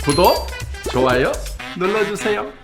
구독, 좋아요 눌러주세요.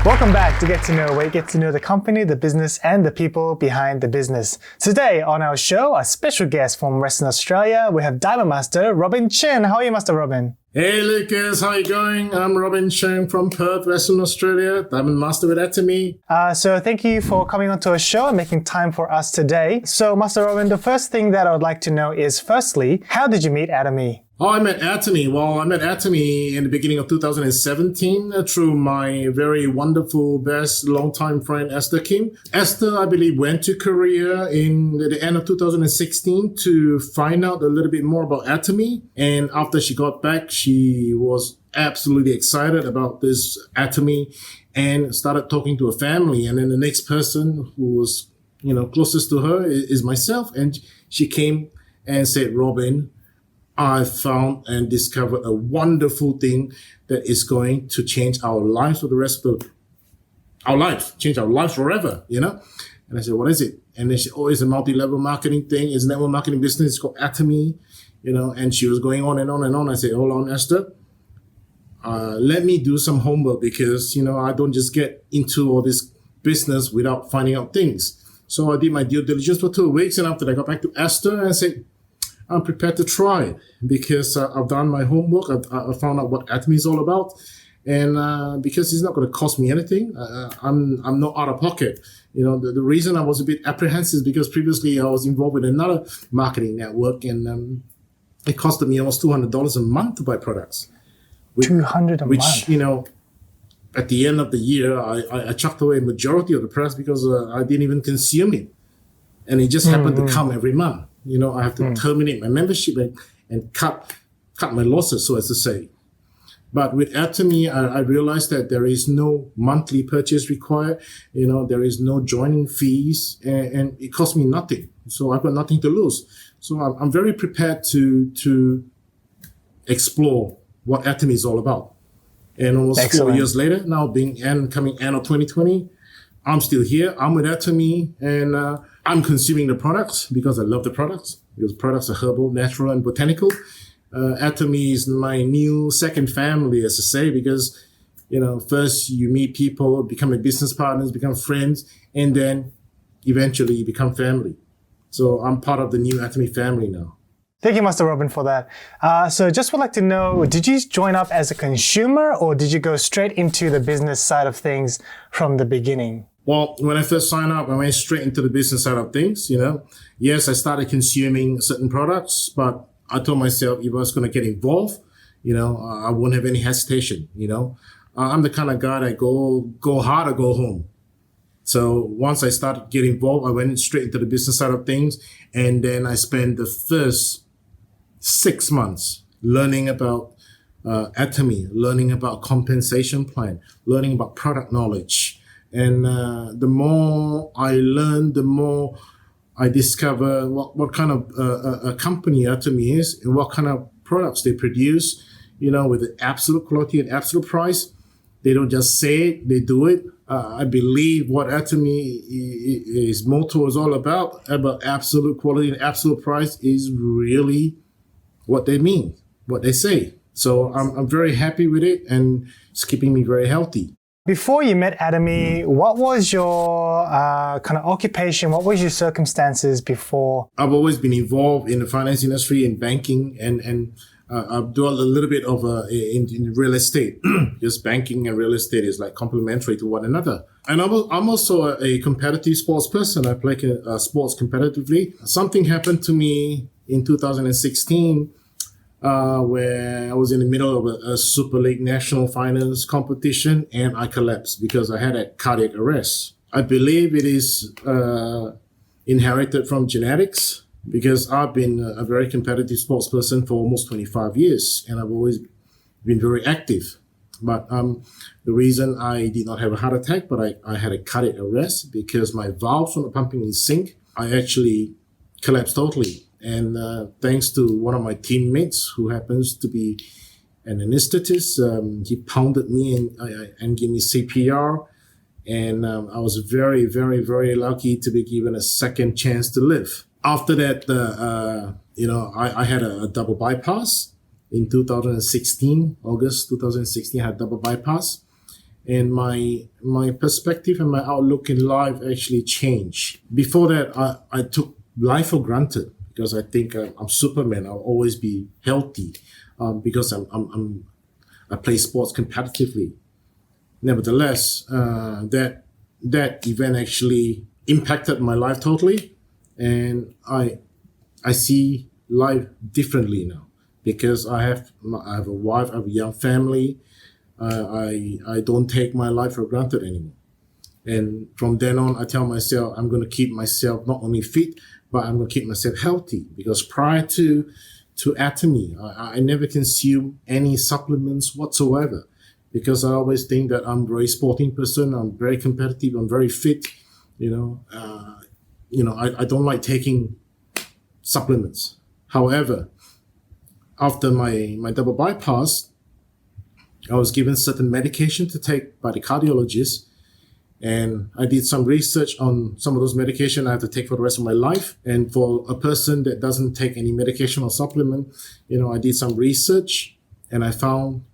Welcome back to Get to Know, where you get to know the company, the business, and the people behind the business. Today on our show, a special guest from Western Australia, we have Diamond Master Robin Chng. How are you, Master Robin? Hey Lucas, how you going? I'm Robin Chng from Perth, Western Australia, Diamond Master with Atomy. So thank you for coming onto our show and making time for us today. So Master Robin, the first thing that I would like to know is, firstly, how did you meet Atomy? Oh, I met Atomy. Well, I met Atomy in the beginning of 2017 through my very wonderful, best longtime friend, Esther Kim. Esther, I believe, went to Korea in the end of 2016 to find out a little bit more about Atomy. And after she got back, she was absolutely excited about this Atomy and started talking to her family. And then the next person who was, closest to her is myself. And she came and said, Robin, I found and discovered a wonderful thing that is going to change our lives for the rest of our lives, change our lives forever, And I said, what is it? And then she, it's a multi-level marketing thing. It's a network marketing business. It's called Atomy, and she was going on and on and on. I said, hold on, Esther. Let me do some homework because, I don't just get into all this business without finding out things. So I did my due diligence for 2 weeks. And after that, I got back to Esther and I said, I'm prepared to try it because I've done my homework. I found out what Atomy is all about. And because it's not going to cost me anything, I'm not out of pocket. The reason I was a bit apprehensive is because previously I was involved with another marketing network and it costed me almost $200 a month to buy products. $200 a month? At the end of the year, I chucked away a majority of the products because I didn't even consume it. And it just happened to come every month. I have to terminate my membership and cut my losses, so as to say. But with Atomy, I realized that there is no monthly purchase required. There is no joining fees, and it cost me nothing. So I've got nothing to lose. So I'm very prepared to explore what Atomy is all about. And almost Excellent. 4 years later, now coming end of 2020, I'm still here. I'm with Atomy, and I'm consuming the products because I love the products. Because products are herbal, natural, and botanical. Atomy is my new second family, as I say, because, first you meet people, become business partners, become friends, and then eventually you become family. So I'm part of the new Atomy family now. Thank you, Master Robin, for that. So just would like to know, did you join up as a consumer or did you go straight into the business side of things from the beginning? Well, when I first signed up, I went straight into the business side of things, Yes, I started consuming certain products, but I told myself if I was going to get involved, I wouldn't have any hesitation, I'm the kind of guy that go hard or go home. So once I started getting involved, I went straight into the business side of things. And then I spent the first 6 months learning about Atomy, learning about compensation plan, learning about product knowledge. And the more I learn, the more I discover what kind of a company Atomy is and what kind of products they produce, with the absolute quality and absolute price. They don't just say it, they do it. I believe what Atomy is motto is all about absolute quality and absolute price is really what they mean, what they say. So I'm very happy with it and it's keeping me very healthy. Before you met Atomy, what was your kind of occupation? What was your circumstances before? I've always been involved in the finance industry, in banking, and I've done a little bit of in real estate. Just banking and real estate is like complementary to one another. And I'm also a competitive sports person. I play sports competitively. Something happened to me in 2016 where I was in the middle of a Super League national finals competition and I collapsed because I had a cardiac arrest. I believe it is inherited from genetics. because I've been a very competitive sports person for almost 25 years, and I've always been very active. But the reason I did not have a heart attack, but I had a cardiac arrest because my valves were not pumping in sync. I actually collapsed totally. And thanks to one of my teammates who happens to be an anesthetist, he pounded me and gave me CPR. And I was very, very, very lucky to be given a second chance to live. After that, I had a double bypass. In 2016, August 2016, I had double bypass. And my perspective and my outlook in life actually changed. Before that, I took life for granted because I think I'm Superman. I'll always be healthy because I play sports competitively. Nevertheless, that event actually impacted my life totally. And I see life differently now. Because I have a wife, I have a young family, I don't take my life for granted anymore. And from then on, I tell myself I'm going to keep myself not only fit, but I'm going to keep myself healthy. Because prior to Atomy, I never consumed any supplements whatsoever. Because I always think that I'm a very sporting person, I'm very competitive, I'm very fit. I don't like taking supplements. However, after my double bypass, I was given certain medication to take by the cardiologist, and I did some research on some of those medication I have to take for the rest of my life. And for a person that doesn't take any medication or supplement, I did some research, and I found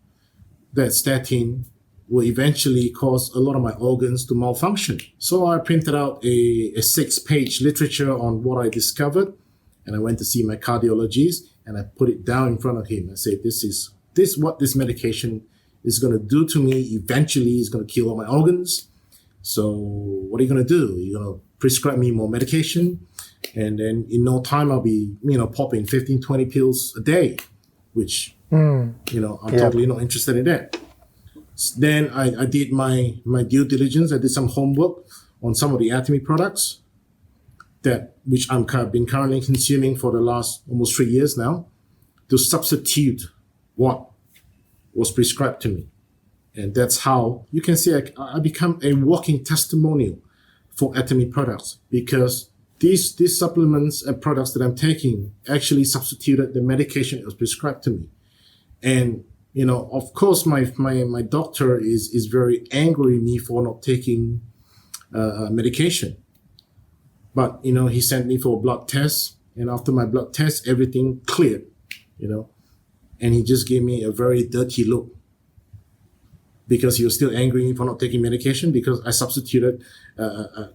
that statin will eventually cause a lot of my organs to malfunction. So I printed out a 6-page literature on what I discovered, and I went to see my cardiologist. And I put it down in front of him. I said, this what this medication is going to do to me. Eventually, it's going to kill all my organs. So what are you going to do? You're going to prescribe me more medication. And then in no time, I'll be, popping 15, 20 pills a day, which, I'm totally not interested in that. Then I did my due diligence. I did some homework on some of the Atomy products. Which I've been currently consuming for the last almost 3 years now, to substitute what was prescribed to me. And that's how you can see I become a walking testimonial for Atomy products, because these supplements and products that I'm taking actually substituted the medication that was prescribed to me. And, of course, my doctor is very angry at me for not taking medication. But, he sent me for a blood test, and after my blood test, everything cleared, and he just gave me a very dirty look because he was still angry at me for not taking medication because I substituted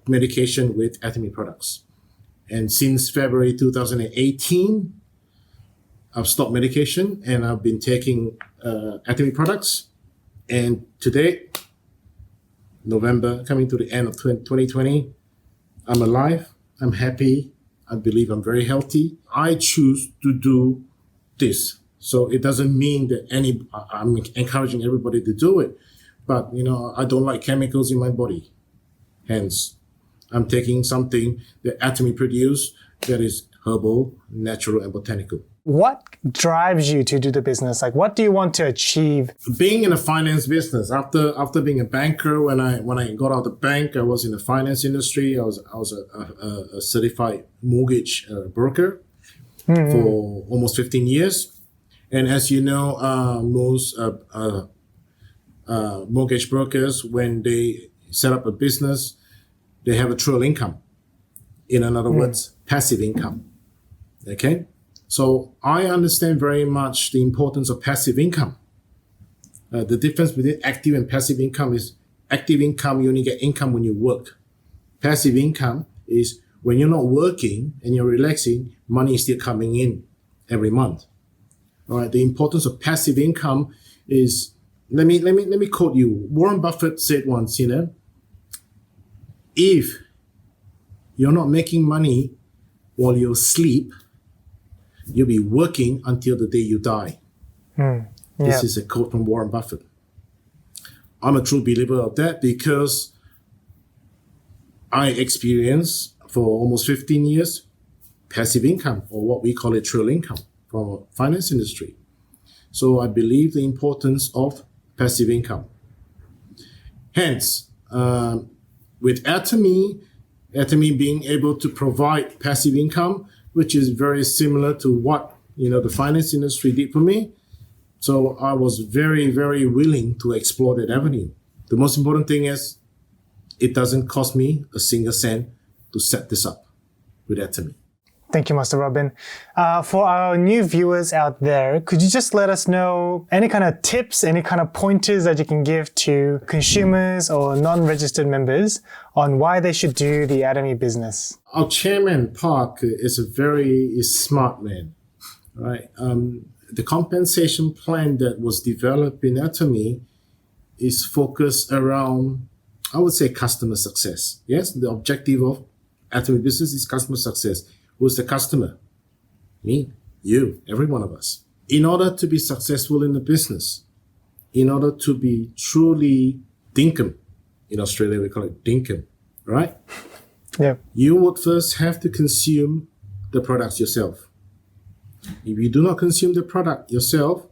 medication with Atomy products. And since February 2018, I've stopped medication and I've been taking Atomy products. And today, November, coming to the end of 2020, I'm alive, I'm happy, I believe I'm very healthy. I choose to do this. So it doesn't mean that I'm encouraging everybody to do it. But, I don't like chemicals in my body. Hence, I'm taking something that Atomy produce that is herbal, natural, and botanical. What drives you to do the business? Like, what do you want to achieve? Being in the finance business, after being a banker, when I got out of the bank, I was in the finance industry. I was a certified mortgage broker for almost 15 years. And as you know, most mortgage brokers, when they set up a business, they have a trail income. In other words, passive income. Okay? So I understand very much the importance of passive income. The difference between active and passive income is active income, you only get income when you work. Passive income is when you're not working and you're relaxing, money is still coming in every month. All right. The importance of passive income is, let me quote you. Warren Buffett said once, if you're not making money while you're asleep, you'll be working until the day you die. This is a quote from Warren Buffett. I'm a true believer of that because I experienced for almost 15 years passive income, or what we call it trail income from finance industry. So I believe the importance of passive income. Hence, with Atomy being able to provide passive income, which is very similar to what the finance industry did for me. So I was very, very willing to explore that avenue. The most important thing is it doesn't cost me a single cent to set this up with Atomy. Thank you, Master Robin. For our new viewers out there, could you just let us know any kind of tips, any kind of pointers that you can give to consumers or non-registered members on why they should do the Atomy business? Our chairman, Park, is a very smart man, right? The compensation plan that was developed in Atomy is focused around, I would say, customer success. Yes, the objective of Atomy Business is customer success. Who's the customer? Me, you, every one of us. In order to be successful in the business, in order to be truly dinkum, in Australia we call it dinkum, right? Yeah. You would first have to consume the products yourself. If you do not consume the product yourself,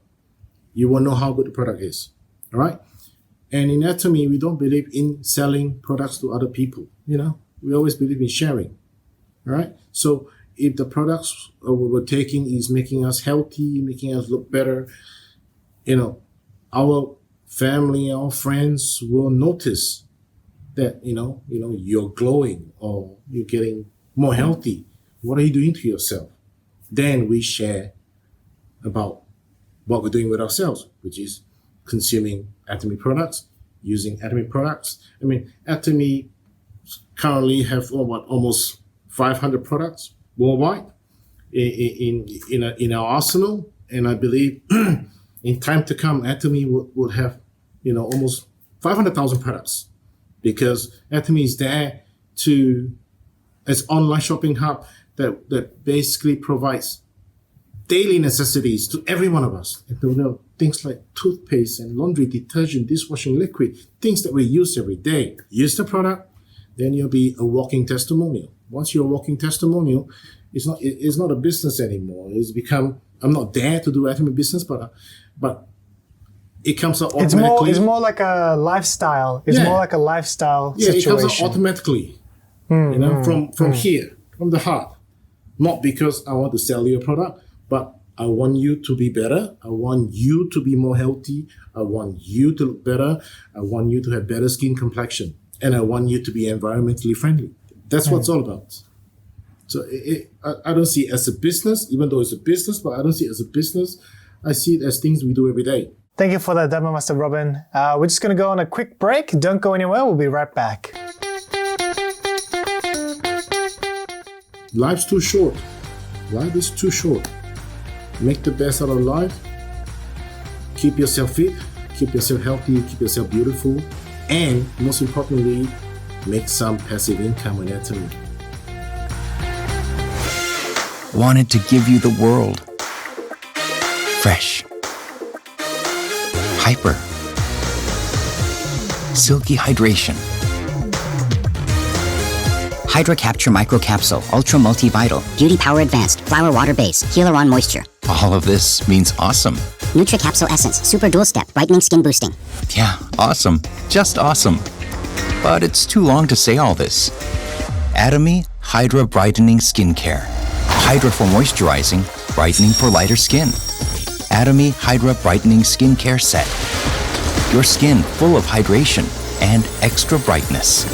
you won't know how good the product is, all right? And in Atomy, we don't believe in selling products to other people, We always believe in sharing, all right? So if the products we're taking is making us healthy, making us look better, our family, our friends will notice that, you're glowing or you're getting more healthy. What are you doing to yourself? Then we share about what we're doing with ourselves, which is consuming Atomy products, using Atomy products. I mean, Atomy currently have almost 500 products worldwide in our arsenal, and I believe in time to come, Atomy will have almost 500,000 products, because Atomy is there as online shopping hub that basically provides daily necessities to every one of us. Things like toothpaste and laundry detergent, dishwashing liquid, things that we use every day. Use the product, then you'll be a walking testimonial. Once you're a walking testimonial, it's not a business anymore. It's become, I'm not there to do Atomy business, but it comes out automatically. It's more like a lifestyle. It's more like a lifestyle situation. It comes out automatically, from here, from the heart. Not because I want to sell you a product, but I want you to be better. I want you to be more healthy. I want you to look better. I want you to have better skin complexion. And I want you to be environmentally friendly. That's what it's all about. So I don't see it as a business, even though it's a business, but I don't see it as a business. I see it as things we do every day. Thank you for that demo, Master Robin. We're just going to go on a quick break. Don't go anywhere. We'll be right back. Life's too short. Life is too short. Make the best out of life. Keep yourself fit. Keep yourself healthy. Keep yourself beautiful. And most importantly, make some passive income on Atomy. Wanted to give you the world. Fresh. Hyper. Silky hydration. Hydra Capture Micro Capsule, Ultra Multivital, Beauty Power Advanced, Flower Water Base, Hyaluron Moisture. All of this means awesome. Nutri Capsule Essence, Super Dual Step, Brightening Skin Boosting. Yeah, awesome. Just awesome. But it's too long to say all this. Atomy Hydra Brightening Skincare. Hydra for moisturizing, brightening for lighter skin. Atomy Hydra Brightening Skincare Set. Your skin full of hydration and extra brightness.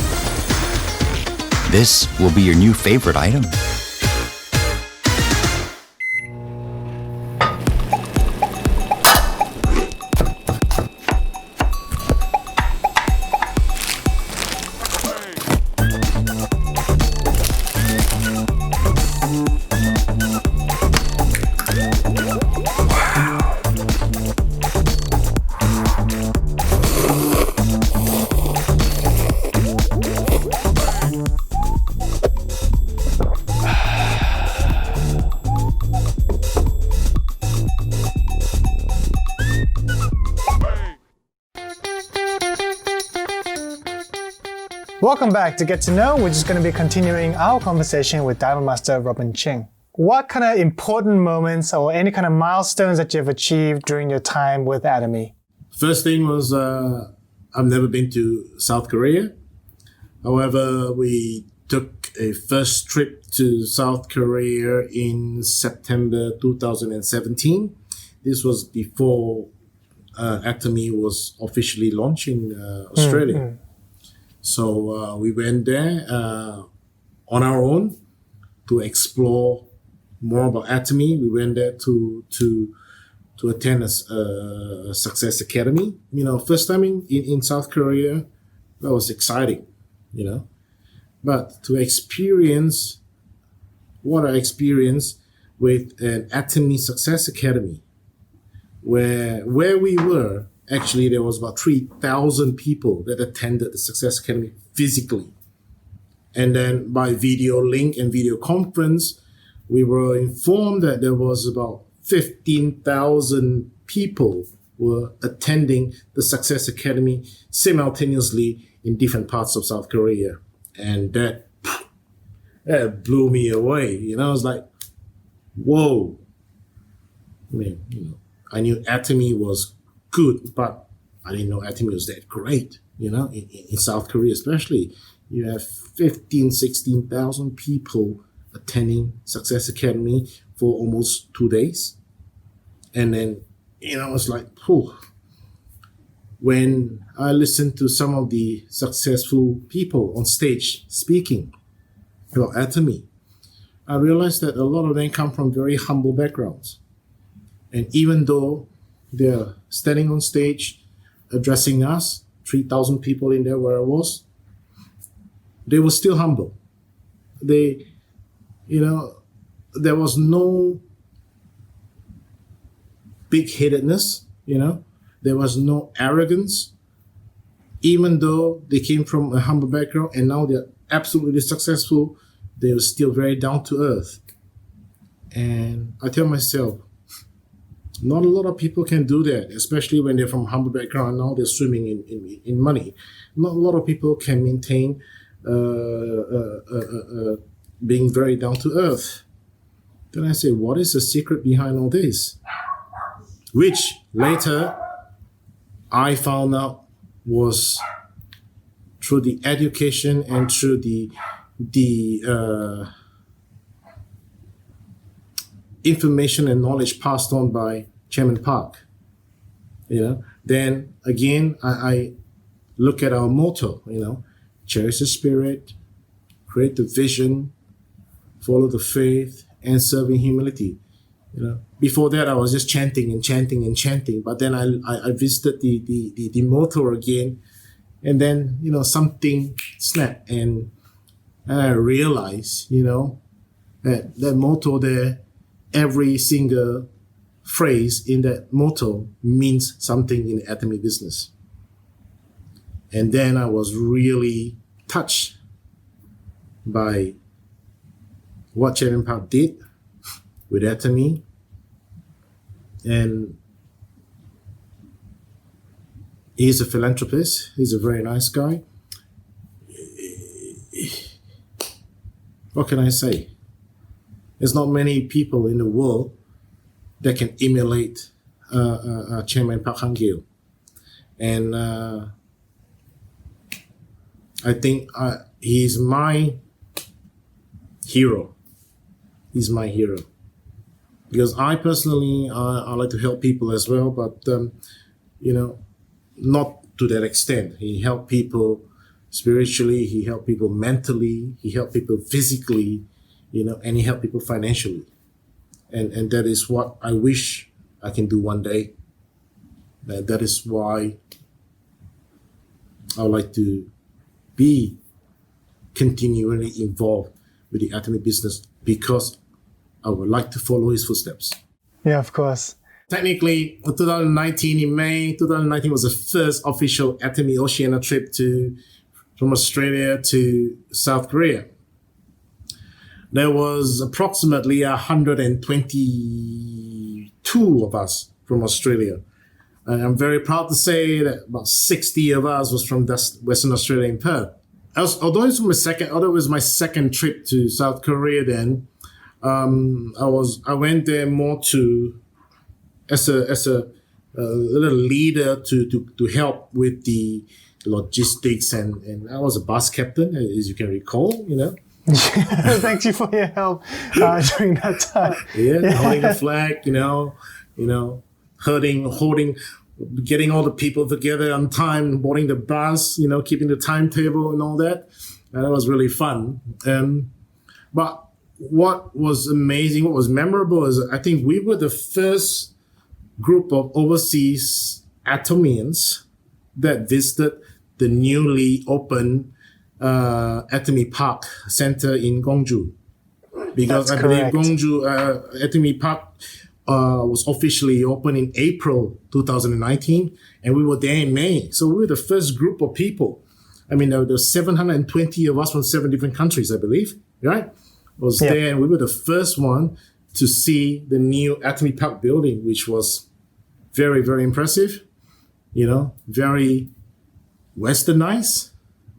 This will be your new favorite item. Welcome back to Get to Know. We're just going to be continuing our conversation with Diamond Master Robin Chng. what kind of important moments or any kind of milestones that you've achieved during your time with Atomy? First thing was I've never been to South Korea. However, we took a first trip to South Korea in September 2017. This was before Atomy was officially launched in Australia. So we went there on our own to explore more about Atomy. We went there to attend a Success Academy. First time in South Korea, that was exciting, But to experience what I experienced with an Atomy Success Academy, where we were, actually there was about 3,000 people that attended the Success Academy physically. And then by video link and video conference, we were informed that there was about 15,000 people were attending the Success Academy simultaneously in different parts of South Korea. And that blew me away. I was like, whoa. I knew Atomy was good, but I didn't know Atomy was that great, in South Korea especially. You have 16,000 people attending Success Academy for almost 2 days. And then, it's like, whew. When I listened to some of the successful people on stage speaking about Atomy, I realized that a lot of them come from very humble backgrounds. And even though they're standing on stage addressing us, 3,000 people in there where I was, they were still humble. They, there was no big-headedness, There was no arrogance. Even though they came from a humble background and now they're absolutely successful, they were still very down to earth. And I tell myself, not a lot of people can do that, especially when they're from humble background and now they're swimming in money. Not a lot of people can maintain being very down to earth. Then I say, what is the secret behind all this? Which later I found out was through the education and through the information and knowledge passed on by Chairman Park. Then again, I look at our motto, cherish the spirit, create the vision, follow the faith, and serve in humility. Before that, I was just chanting and chanting and chanting. But then I visited the motto again, and then something snapped, and I realized that motto there, every single phrase in that motto means something in the Atomy business. And then I was really touched by what Chairman Park did with Atomy. And he's a philanthropist. He's a very nice guy. What can I say? There's not many people in the world that can emulate Chairman Park Hang-gil. And I think he's my hero. He's my hero. Because I personally, I like to help people as well, but, not to that extent. He helped people spiritually, he helped people mentally, he helped people physically, and he helped people financially. And that is what I wish I can do one day. That is why I would like to be continually involved with the Atomy business, because I would like to follow his footsteps. Yeah, of course. Technically, 2019, in May 2019 was the first official Atomy Oceana trip from Australia to South Korea. There was approximately 122 of us from Australia. And I'm very proud to say that about 60 of us was from Western Australia in Perth. Although it was my second trip to South Korea then, I went there more to as a little leader to help with the logistics, and I was a bus captain, as you can recall, Thank you for your help during that time. holding the flag, holding, getting all the people together on time, boarding the bus, keeping the timetable and all that. And that was really fun. But what was amazing, what was memorable is I think we were the first group of overseas Atomians that visited the newly opened Atomy Park Center in Gwangju. Because That's I believe correct. Gwangju Atomy Park was officially opened in April 2019, and we were there in May. So we were the first group of people. I mean, there were 720 of us from 7 different countries, I believe, right? Was there, and we were the first one to see the new Atomy Park building, which was very, very impressive, very westernized,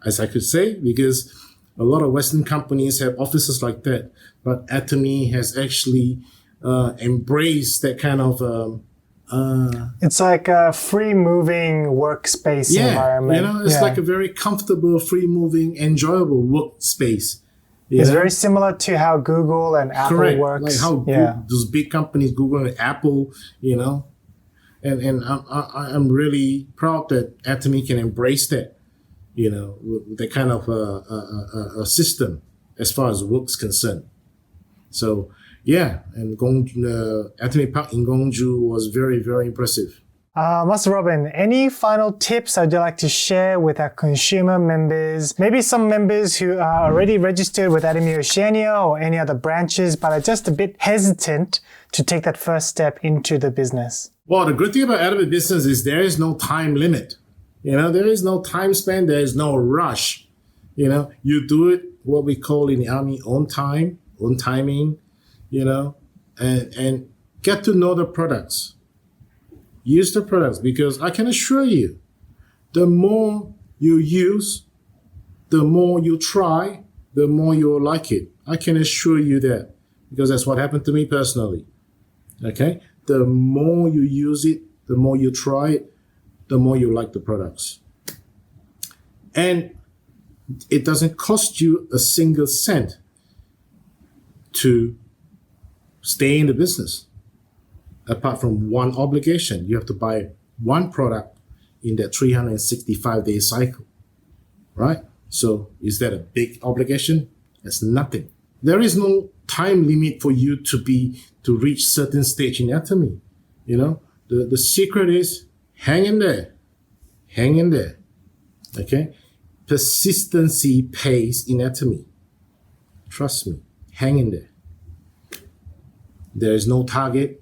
as I could say, because a lot of Western companies have offices like that. But Atomy has actually embraced that kind of It's like a free-moving workspace environment. it's like a very comfortable, free-moving, enjoyable workspace. It's very similar to how Google and Apple Correct. works. Like how those big companies, Google and Apple, and I'm really proud that Atomy can embrace that, that kind of a system as far as work's concerned. So, and Atomy Park in Gwangju was very, very impressive. Master Robin, any final tips that you'd like to share with our consumer members? Maybe some members who are already registered with Atomy Oceania or any other branches, but are just a bit hesitant to take that first step into the business. Well, the good thing about Atomy Business is there is no time limit. There is no time span. There is no rush. You do it, what we call in the Army, on time, on timing, and get to know the products. Use the products, because I can assure you, the more you use, the more you try, the more you'll like it. I can assure you that, because that's what happened to me personally. Okay? The more you use it, the more you try it, the more you like the products. And it doesn't cost you a single cent to stay in the business. Apart from one obligation, you have to buy one product in that 365-day cycle, right? So is that a big obligation? That's nothing. There is no time limit for you to reach certain stage in Atomy. The secret is hang in there, okay? Persistency pays in Atomy. Trust me, hang in there. There is no target,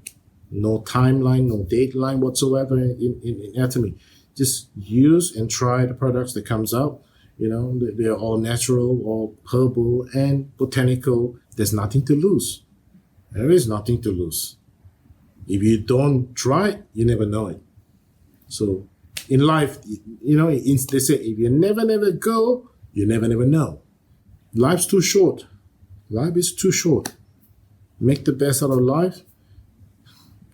no timeline, no deadline whatsoever in Atomy. Just use and try the products that comes out. They're all natural, all herbal and botanical. There's nothing to lose. There is nothing to lose. If you don't try it, you never know it. So in life, they say, if you never go, you never know. Life's too short. Life is too short. Make the best out of life.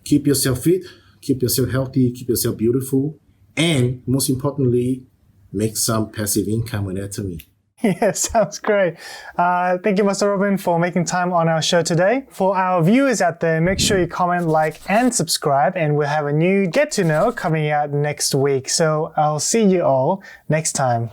Keep yourself fit, keep yourself healthy, keep yourself beautiful, and most importantly, make some passive income with Atomy. Yeah, sounds great. Thank you, Master Robin, for making time on our show today. For our viewers out there, make sure you comment, like, and subscribe, and we'll have a new Get to Know coming out next week. So I'll see you all next time.